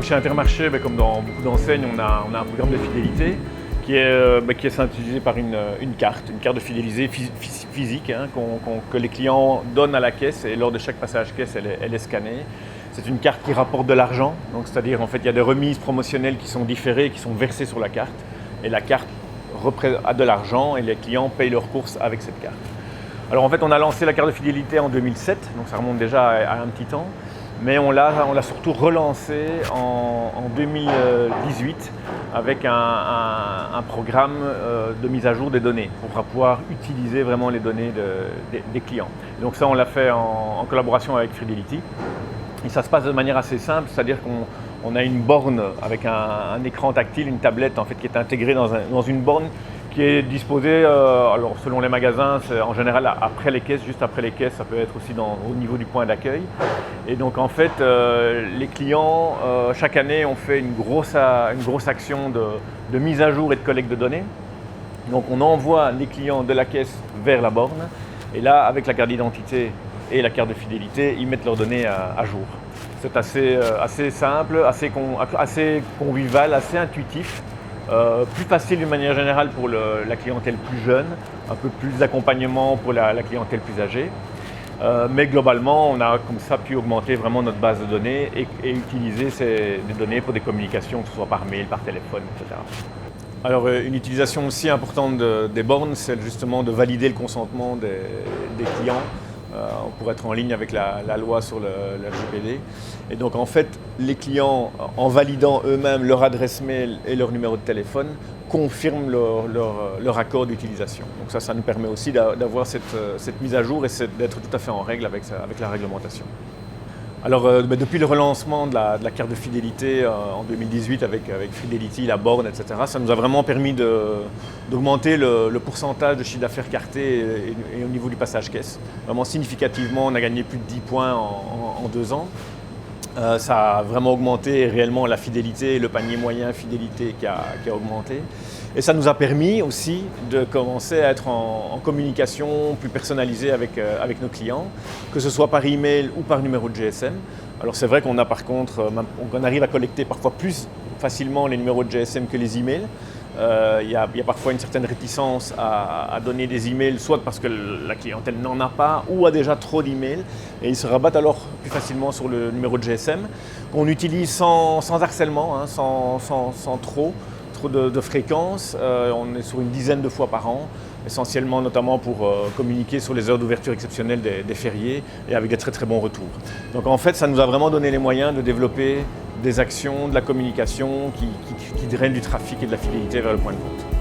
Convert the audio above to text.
chez Intermarché, comme dans beaucoup d'enseignes, on a un programme de fidélité qui est synthétisé par une carte de fidélité physique que les clients donnent à la caisse, et lors de chaque passage caisse, elle est scannée. C'est une carte qui rapporte de l'argent, donc c'est-à-dire en fait il y a des remises promotionnelles qui sont différées, qui sont versées sur la carte, et la carte a de l'argent et les clients payent leurs courses avec cette carte. Alors en fait on a lancé la carte de fidélité en 2007, donc ça remonte déjà à un petit temps, mais on l'a surtout relancé en 2018 avec un programme de mise à jour des données pour pouvoir utiliser vraiment les données des clients. Et donc ça on l'a fait en collaboration avec Fidelity. Et ça se passe de manière assez simple, c'est-à-dire qu'on a une borne avec un écran tactile, une tablette en fait, qui est intégrée dans une borne qui est disposée, alors selon les magasins, c'est en général après les caisses, juste après les caisses, ça peut être aussi au niveau du point d'accueil. Et donc en fait, les clients, chaque année, on fait une grosse action de mise à jour et de collecte de données. Donc on envoie les clients de la caisse vers la borne, et là, avec la carte d'identité et la carte de fidélité, ils mettent leurs données à jour. C'est assez simple, assez convivial, assez intuitif. Plus facile d'une manière générale pour la clientèle plus jeune, un peu plus d'accompagnement pour la clientèle plus âgée. Mais globalement, on a comme ça pu augmenter vraiment notre base de données et utiliser des données pour des communications, que ce soit par mail, par téléphone, etc. Alors une utilisation aussi importante des bornes, c'est justement de valider le consentement des clients pour être en ligne avec la loi sur le RGPD. Et donc en fait, les clients, en validant eux-mêmes leur adresse mail et leur numéro de téléphone, confirment leur accord d'utilisation. Donc ça nous permet aussi d'avoir cette mise à jour et d'être tout à fait en règle avec la réglementation. Alors depuis le relancement de la carte de fidélité en 2018 avec Fidelity, la borne, etc., ça nous a vraiment permis d'augmenter le pourcentage de chiffre d'affaires carté et au niveau du passage caisse. Vraiment significativement, on a gagné plus de 10 points en 2 ans. Ça a vraiment augmenté réellement la fidélité, le panier moyen fidélité qui a augmenté. Et ça nous a permis aussi de commencer à être en communication plus personnalisée avec nos clients, que ce soit par email ou par numéro de GSM. Alors c'est vrai qu'on a par contre, on arrive à collecter parfois plus facilement les numéros de GSM que les emails. Il y a parfois une certaine réticence à donner des emails, soit parce que la clientèle n'en a pas ou a déjà trop d'emails, et ils se rabattent alors plus facilement sur le numéro de GSM, qu'on utilise sans harcèlement, sans trop de fréquence. On est sur une dizaine de fois par an, essentiellement notamment pour communiquer sur les heures d'ouverture exceptionnelles des fériés, et avec des très très bons retours. Donc en fait, ça nous a vraiment donné les moyens de développer des actions, de la communication qui drainent du trafic et de la fidélité vers le point de vente.